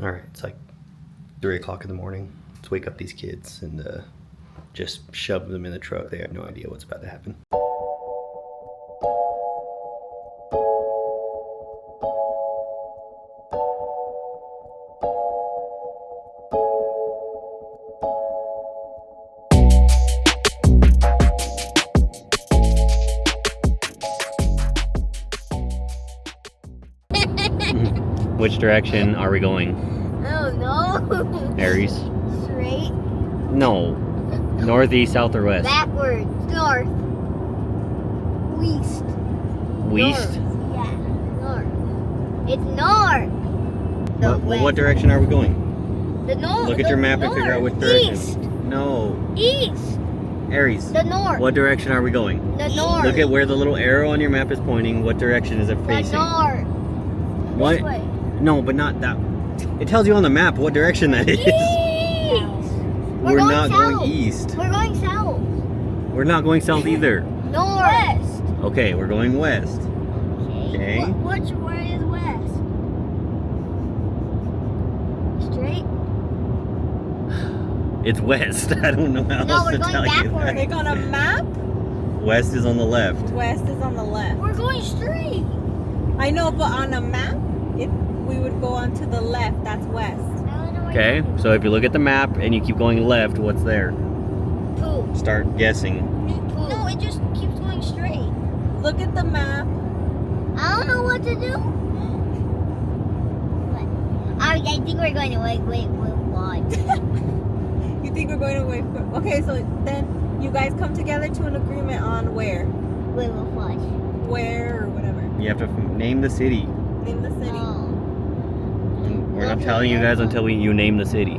All right, it's like 3 o'clock in the morning. Let's wake up these kids and just shove them in the truck. They have no idea what's about to happen. Which direction are we going? Oh no. Aries? Straight? No. Northeast, south, or west? Backwards. North. West. West? North. Yeah, north. It's north. The Well, what direction are we going? The north. Look at your map and figure out which direction. East. No. East. Aries. The north. What direction are we going? The north. Look at where the little arrow on your map is pointing. What direction is it facing? The north. What? This way. No, but not that. It tells you on the map what direction that is. East. We're going not south. going east. We're going south. We're not going south either. North. West. Okay, we're going west. Okay. Which way is west? Straight? It's west. I don't know how No, else we're to going tell you backward. that. Like on a map, West is on the left. west is on the left. We're going straight. I know, but on a map, if we would go on to the left, that's west. Okay, so if you look at the map and you keep going left, what's there? Poo. Start guessing. Poo. No, it just keeps going straight. Look at the map. I don't know what to do. I think we're going to wait. You think we're going to wait for... Okay, so then you guys come together to an agreement on where? Wait, we'll flush. Where or whatever. You have to name the city. Name the city. We're not telling you guys until you name the city. You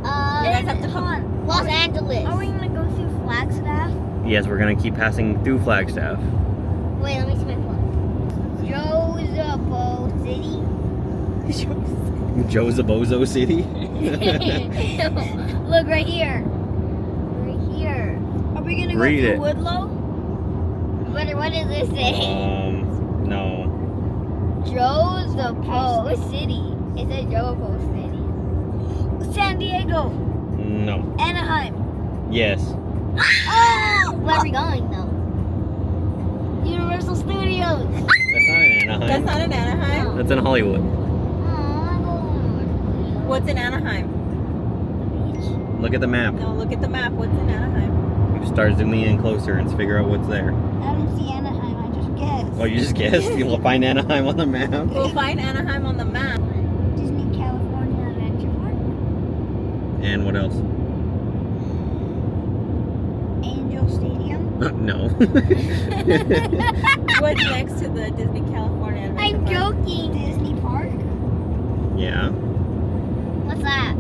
guys have to come. Los Angeles. Are we gonna go through Flagstaff? Yes, we're gonna keep passing through Flagstaff. Wait, let me see my phone. Josepo City. Josabozo City? Look right here. Right here. Are we gonna go Read through it. Woodlow? What does this say? No. Josepo City. It says Josepo City. San Diego. No. Anaheim. Yes. Oh! Where are we going though? Universal Studios. That's not in Anaheim. That's not in Anaheim. That's in Hollywood. What's in Anaheim? Look at the map. No, look at the map. What's in Anaheim? You start zooming in closer and figure out what's there. I don't see Anaheim. I just guessed. Oh, you just guessed? You'll find Anaheim on the map. We'll find Anaheim on the map. Disney California Adventure Park. And what else? Angel Stadium. No. What's next to the Disney California Adventure I'm Park? joking. Disney Park. Yeah. What's that?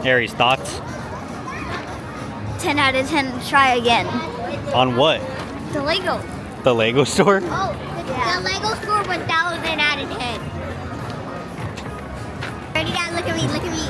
Aries, thoughts? 10 out of 10. Try again. On what? The Lego. The Lego store? Oh, the Lego store 1,000 out of 10. Ready, Dad? Look at me. Look at me.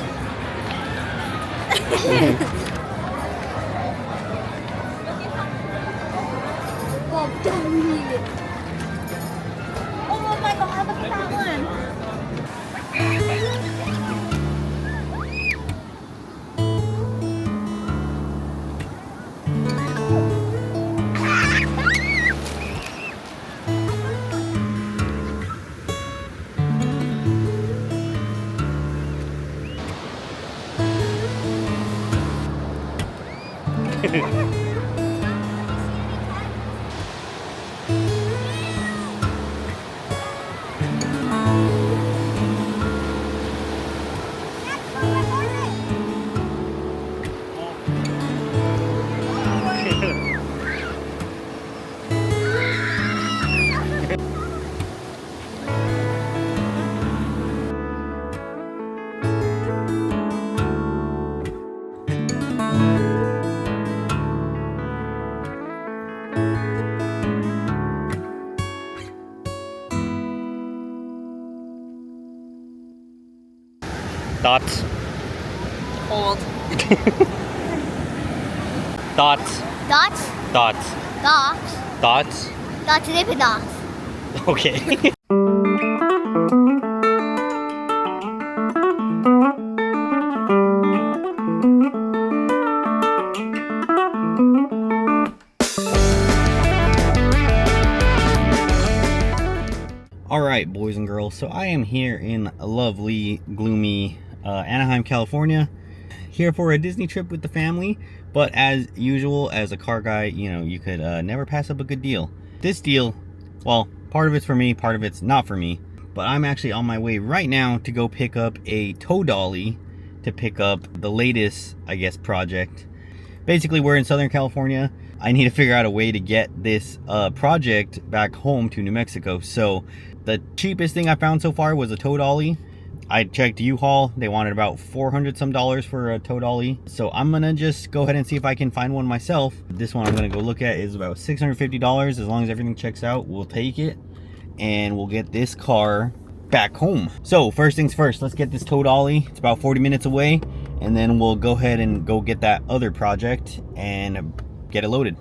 Thoughts? Old. Thoughts? Dots? Thoughts? Dots? Thoughts? Dots, dipping dots. Okay. Alright, boys and girls, so I am here in lovely, gloomy Anaheim, California, here for a Disney trip with the family. But as usual, as a car guy, you know, you could never pass up a good deal. This deal, well, part of it's for me, part of it's not for me, but I'm actually on my way right now to go pick up a tow dolly to pick up the latest, I guess, project. Basically, we're in Southern California. I need to figure out a way to get this project back home to New Mexico. So the cheapest thing I found so far was a tow dolly. I checked U-Haul. They wanted about $400 some for a tow dolly. So I'm gonna just go ahead and see if I can find one myself. This one I'm gonna go look at is about $650. As long as everything checks out, we'll take it and we'll get this car back home. So first things first, let's get this tow dolly. It's about 40 minutes away, and then we'll go ahead and go get that other project and get it loaded.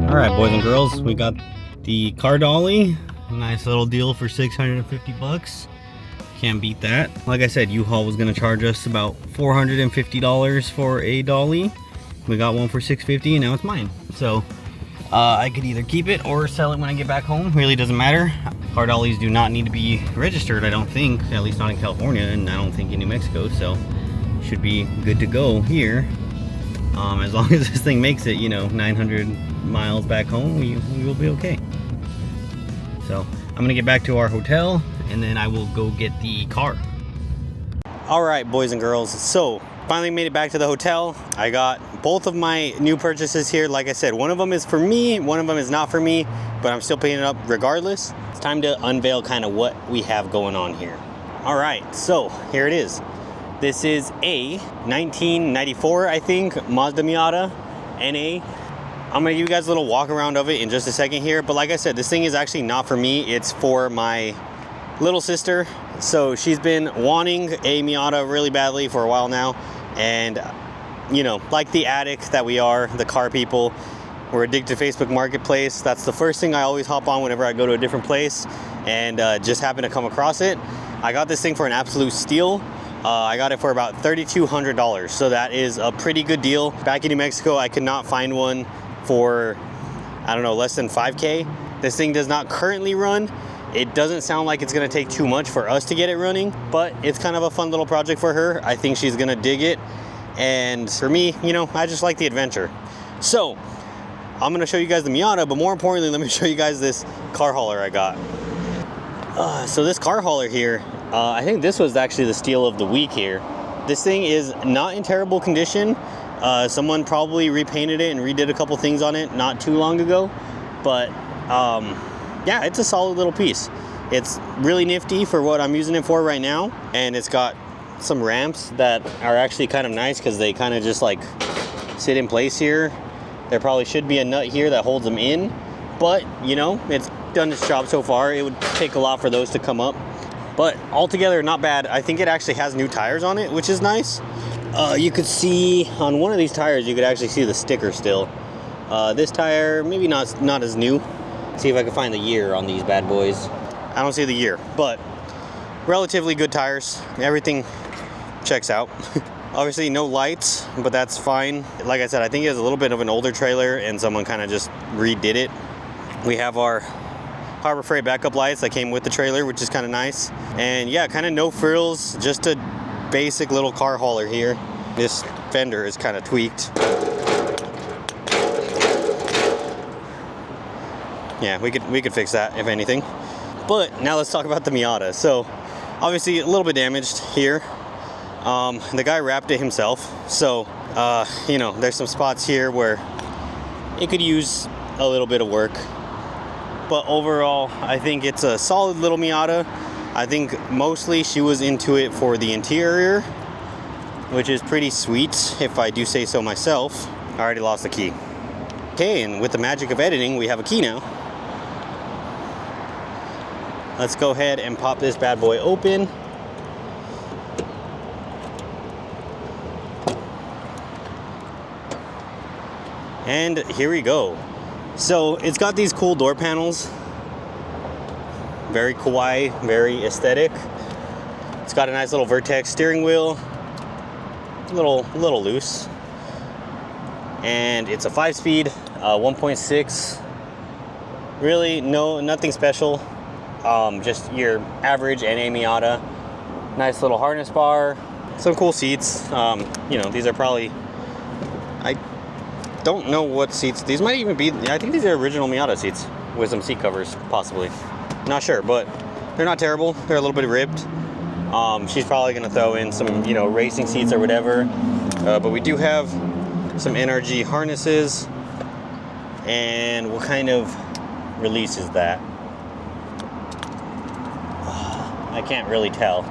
All right, boys and girls, we got the car dolly. Nice little deal for 650 bucks. Can't beat that. Like I said, U-Haul was gonna charge us about $450 for a dolly. We got one for $650 and now it's mine. So I could either keep it or sell it when I get back home. Really doesn't matter. Car dollies do not need to be registered, I don't think, at least not in California, and I don't think in New Mexico, so should be good to go here. As long as this thing makes it, you know, 900 miles back home, we will be okay. So I'm gonna get back to our hotel and then I will go get the car. All right, boys and girls, so finally made it back to the hotel. I got both of my new purchases here. Like I said, one of them is for me, one of them is not for me, but I'm still picking it up regardless. It's time to unveil kind of what we have going on here. All right, so here it is. This is a 1994, I think, Mazda Miata NA. I'm gonna give you guys a little walk around of it in just a second here, but like I said, this thing is actually not for me, it's for my little sister. So she's been wanting a Miata really badly for a while now, and you know, like the addict that we are, the car people, we're addicted to Facebook Marketplace. That's the first thing I always hop on whenever I go to a different place, and just happen to come across it. I got this thing for an absolute steal. I got it for about $3,200, so that is a pretty good deal. Back in New Mexico, I could not find one for, I don't know, less than 5K. This thing does not currently run. It doesn't sound like it's gonna take too much for us to get it running, but it's kind of a fun little project for her. I think she's gonna dig it. And for me, you know, I just like the adventure. So I'm gonna show you guys the Miata, but more importantly, let me show you guys this car hauler I got. So this car hauler here, I think this was actually the steal of the week here. This thing is not in terrible condition. Someone probably repainted it and redid a couple things on it not too long ago, but yeah, it's a solid little piece. It's really nifty for what I'm using it for right now, and it's got some ramps that are actually kind of nice because they kind of just like sit in place here. There probably should be a nut here that holds them in, but you know, it's done its job so far. It would take a lot for those to come up, but altogether not bad. I think it actually has new tires on it, which is nice. You could see on one of these tires, you could actually see the sticker still. This tire, maybe not as new. See if I can find the year on these bad boys. I don't see the year, but relatively good tires. Everything checks out. Obviously no lights, but that's fine. Like I said, I think it has a little bit of an older trailer and someone kind of just redid it. We have our Harbor Freight backup lights that came with the trailer, which is kind of nice. And yeah, kind of no frills, just a basic little car hauler here. This fender is kind of tweaked. Yeah, we could fix that if anything. But now let's talk about the Miata. So obviously a little bit damaged here. The guy wrapped it himself. So, you know, there's some spots here where it could use a little bit of work. But overall, I think it's a solid little Miata. I think mostly she was into it for the interior, which is pretty sweet, if I do say so myself. I already lost the key. Okay, and with the magic of editing, we have a key now. Let's go ahead and pop this bad boy open. And here we go. So it's got these cool door panels. Very kawaii, very aesthetic. It's got a nice little Vertex steering wheel. A little loose. And it's a 5-speed, 1.6. Really, nothing special. Just your average NA Miata. Nice little harness bar. Some cool seats. You know, these are probably, I don't know what seats. These might even be, I think these are original Miata seats with some seat covers, possibly. Not sure, but they're not terrible. They're a little bit ripped. She's probably gonna throw in some, you know, racing seats or whatever. But we do have some NRG harnesses. And what kind of release is that? I can't really tell.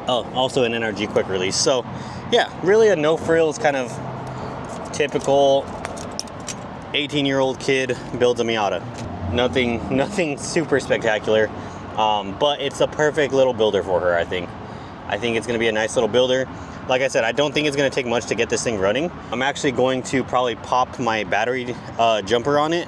Oh, also an NRG quick release. So yeah, really a no frills kind of typical 18-year-old kid builds a Miata. Nothing super spectacular, but it's a perfect little builder for her, I think. I think it's gonna be a nice little builder. Like I said, I don't think it's gonna take much to get this thing running. I'm actually going to probably pop my battery jumper on it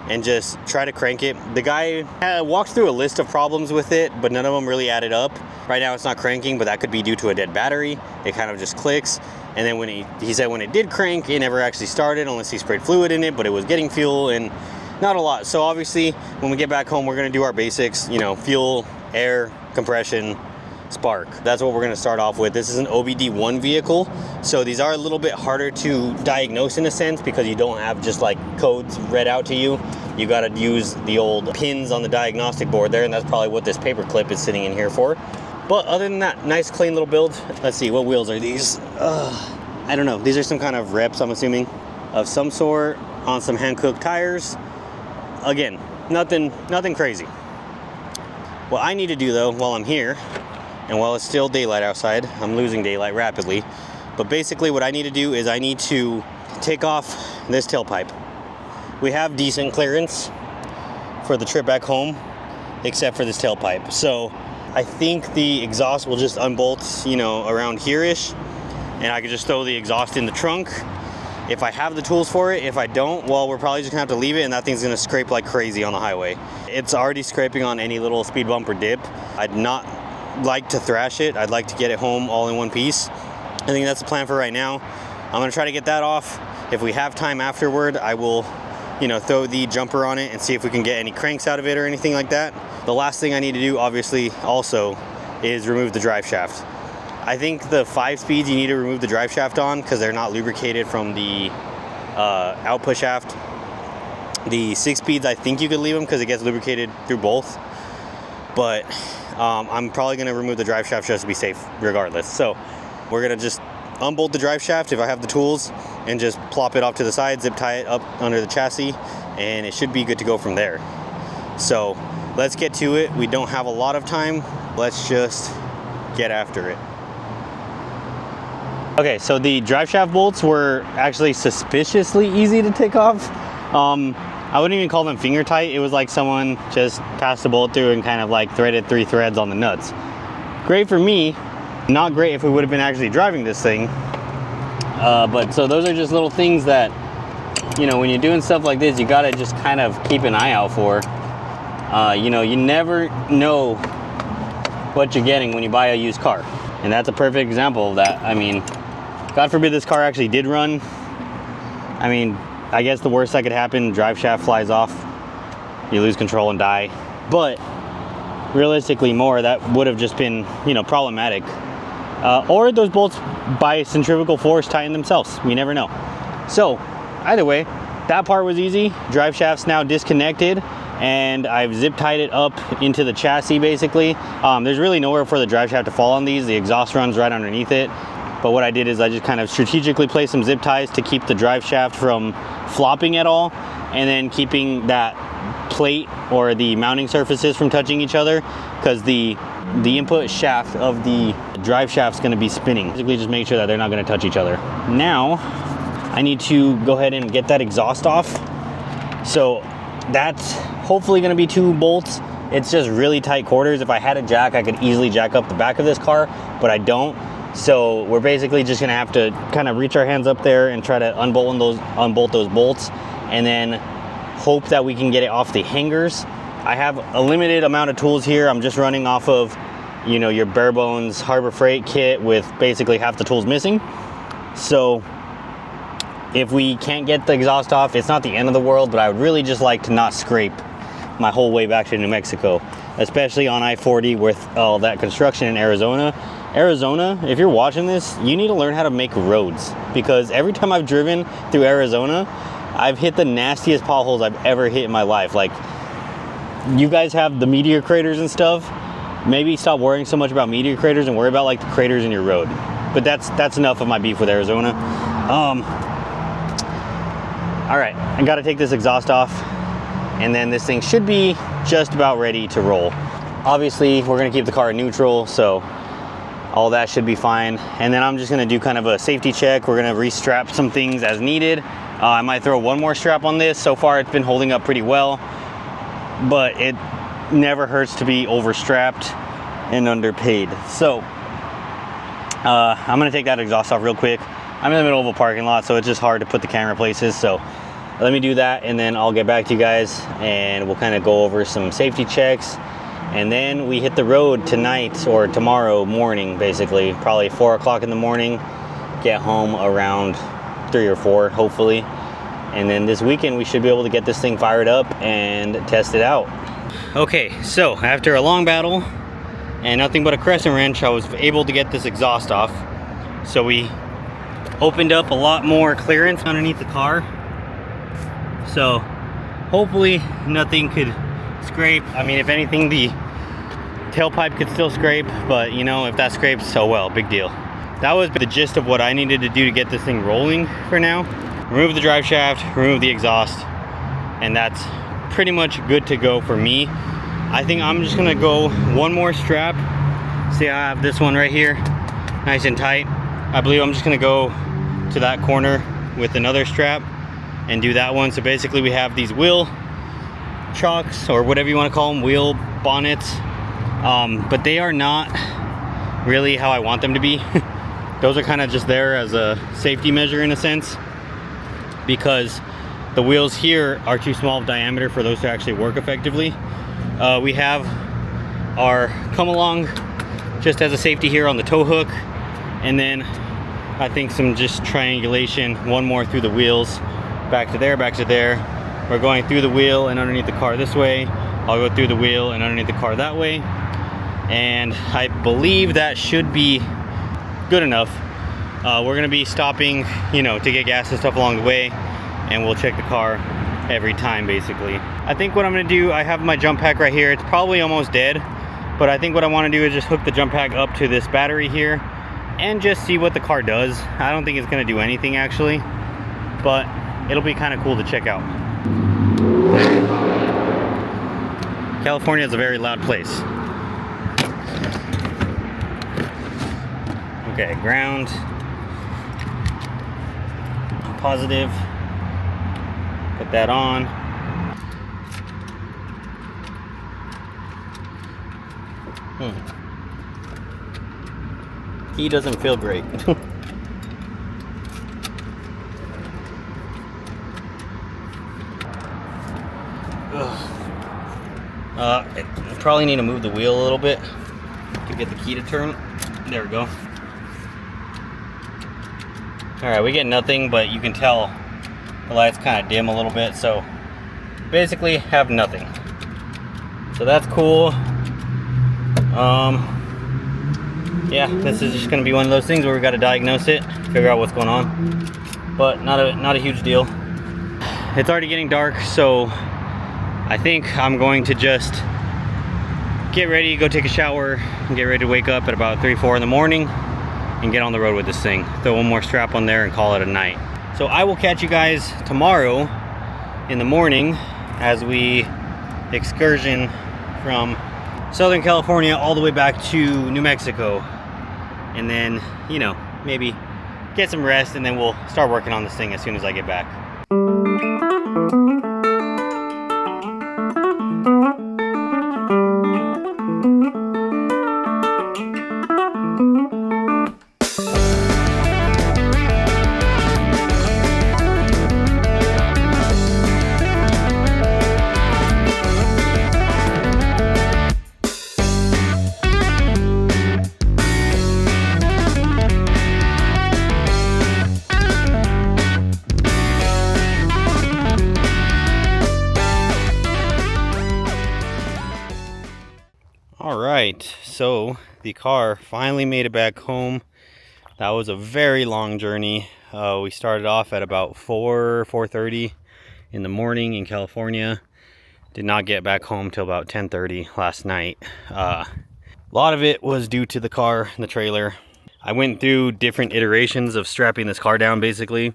and just try to crank it. The guy walked through a list of problems with it, but none of them really added up. Right now it's not cranking, but that could be due to a dead battery. It kind of just clicks. And then when he said when it did crank, it never actually started unless he sprayed fluid in it, but it was getting fuel and not a lot. So obviously when we get back home, we're gonna do our basics, you know, fuel, air, compression, spark. That's what we're gonna start off with. This is an OBD1 vehicle. So these are a little bit harder to diagnose in a sense because you don't have just like codes read out to you. You gotta use the old pins on the diagnostic board there, and that's probably what this paper clip is sitting in here for. But other than that, nice clean little build. Let's see, what wheels are these? I don't know. These are some kind of reps, I'm assuming, of some sort on some hand-cooked tires. Again, nothing crazy. What I need to do though, while I'm here, and while it's still daylight outside, I'm losing daylight rapidly, but basically what I need to do is I need to take off this tailpipe. We have decent clearance for the trip back home, except for this tailpipe. So I think the exhaust will just unbolt, you know, around here-ish, and I could just throw the exhaust in the trunk if I have the tools for it. If I don't, well, we're probably just gonna have to leave it, and that thing's gonna scrape like crazy on the highway. It's already scraping on any little speed bump or dip. I'd not like to thrash it. I'd like to get it home all in one piece. I think that's the plan for right now. I'm gonna try to get that off. If we have time afterward, I will, you know, throw the jumper on it and see if we can get any cranks out of it or anything like that. The last thing I need to do, obviously, also is remove the drive shaft. I think the 5 speeds you need to remove the drive shaft on because they're not lubricated from the output shaft. The 6 speeds, I think you could leave them because it gets lubricated through both. But I'm probably gonna remove the drive shaft just to be safe regardless. So we're gonna just unbolt the drive shaft if I have the tools and just plop it off to the side, zip tie it up under the chassis, and it should be good to go from there. So let's get to it. We don't have a lot of time. Let's just get after it. Okay, so the drive shaft bolts were actually suspiciously easy to take off. I wouldn't even call them finger tight. It was like someone just passed a bolt through and kind of like threaded 3 threads on the nuts. Great for me, not great if we would have been actually driving this thing. But so those are just little things that, you know, when you're doing stuff like this, you gotta just kind of keep an eye out for. You know, you never know what you're getting when you buy a used car. And that's a perfect example of that. I mean, God forbid this car actually did run. I mean, I guess the worst that could happen, drive shaft flies off. you lose control and die. But realistically more, that would have just been, you know, problematic. Or those bolts by centrifugal force tighten themselves. You never know. So either way, that part was easy. Drive shaft's now disconnected, and I've zip tied it up into the chassis basically. There's really nowhere for the drive shaft to fall on these. The exhaust runs right underneath it. But what I did is I just kind of strategically placed some zip ties to keep the drive shaft from flopping at all, and then keeping that plate or the mounting surfaces from touching each other, because the input shaft of the drive shaft is going to be spinning. Basically just make sure that they're not going to touch each other. Now I need to go ahead and get that exhaust off. So that's hopefully going to be 2 bolts. It's just really tight quarters. If I had a jack, I could easily jack up the back of this car, but I don't. So we're basically just going to have to kind of reach our hands up there and try to unbolt those bolts, and then hope that we can get it off the hangers. I have a limited amount of tools here. I'm just running off of, you know, your bare bones Harbor Freight kit with basically half the tools missing. So if we can't get the exhaust off, it's not the end of the world, but I would really just like to not scrape my whole way back to New Mexico, especially on I-40 with all that construction in Arizona. Arizona, if you're watching this, you need to learn how to make roads, because every time I've driven through Arizona, I've hit the nastiest potholes I've ever hit in my life. Like, you guys have the meteor craters and stuff. Maybe stop worrying so much about meteor craters and worry about like the craters in your road. But that's enough of my beef with Arizona. All right, I gotta take this exhaust off, and then this thing should be just about ready to roll. Obviously, we're gonna keep the car neutral, so all that should be fine. And then I'm just gonna do kind of a safety check. We're gonna restrap some things as needed. I might throw one more strap on this. So far, it's been holding up pretty well, but it never hurts to be overstrapped and underpaid. So I'm gonna take that exhaust off real quick. I'm in the middle of a parking lot, so it's just hard to put the camera places. So let me do that, and then I'll get back to you guys, and we'll kind of go over some safety checks. And then we hit the road tonight or tomorrow morning, basically, probably 4 o'clock in the morning. Get home around 3 or 4, hopefully. And then this weekend we should be able to get this thing fired up and test it out. Okay, so after a long battle and nothing but a crescent wrench, I was able to get this exhaust off. So we opened up a lot more clearance underneath the car. So hopefully nothing could scrape. I mean, if anything, the tailpipe could still scrape, but you know, if that scrapes, so well, big deal. That was the gist of what I needed to do to get this thing rolling for now. Remove the drive shaft, remove the exhaust, and that's pretty much good to go for me. I think I'm just gonna go one more strap. See, I have this one right here, nice and tight. I believe I'm just gonna go to that corner with another strap and do that one. So basically we have these wheel chocks, or whatever you want to call them, wheel bonnets, but they are not really how I want them to be. Those are kind of just there as a safety measure in a sense, because the wheels here are too small of diameter for those to actually work effectively. We have our come along just as a safety here on the tow hook, and then I think some just triangulation, one more through the wheels, back to there, back to there. We're going through the wheel and underneath the car this way. I'll go through the wheel and underneath the car that way. And I believe that should be good enough. We're gonna be stopping, you know, to get gas and stuff along the way, and we'll check the car every time basically. I think what I'm gonna do, I have my jump pack right here. It's probably almost dead, but I think what I wanna do is just hook the jump pack up to this battery here and just see what the car does. I don't think it's gonna do anything actually, but it'll be kind of cool to check out. California is a very loud place. Okay, ground, positive, put that on. He doesn't feel great. I probably need to move the wheel a little bit to get the key to turn. There we go. Alright, we get nothing, but you can tell the light's kind of dim a little bit, so basically have nothing. So that's cool. Yeah, this is just gonna be one of those things where we gotta diagnose it, figure out what's going on. But not a huge deal. It's already getting dark, so I think I'm going to just get ready, go take a shower, and get ready to wake up at about 3, 4 in the morning and get on the road with this thing. Throw one more strap on there and call it a night. So I will catch you guys tomorrow in the morning as we excursion from Southern California all the way back to New Mexico. And then, you know, maybe get some rest, and then we'll start working on this thing as soon as I get back. Alright, so the car finally made it back home. That was a very long journey. We started off at about 4:30 in the morning in California. Did not get back home till about 10:30 last night. A lot of it was due to the car and the trailer. I went through different iterations of strapping this car down basically.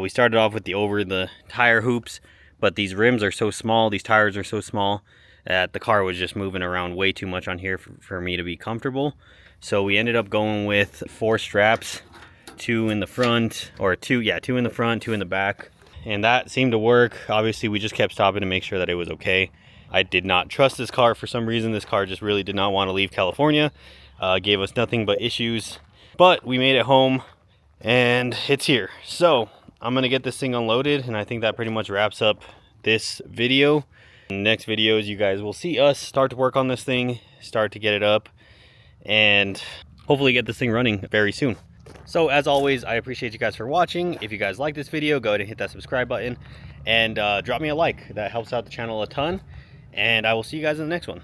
We started off with the over the tire hoops, but these rims are so small, these tires are so small, that the car was just moving around way too much on here for me to be comfortable. So we ended up going with 4 straps, 2 in the front, or 2 in the front, 2 in the back. And that seemed to work. Obviously, we just kept stopping to make sure that it was okay. I did not trust this car for some reason. This car just really did not want to leave California. Gave us nothing but issues. But we made it home, and it's here. So I'm gonna get this thing unloaded, and I think that pretty much wraps up this video. In the next videos, you guys will see us start to work on this thing, start to get it up, and hopefully get this thing running very soon. So as always, I appreciate you guys for watching. If you guys like this video, go ahead and hit that subscribe button and drop me a like. That helps out the channel a ton, and I will see you guys in the next one.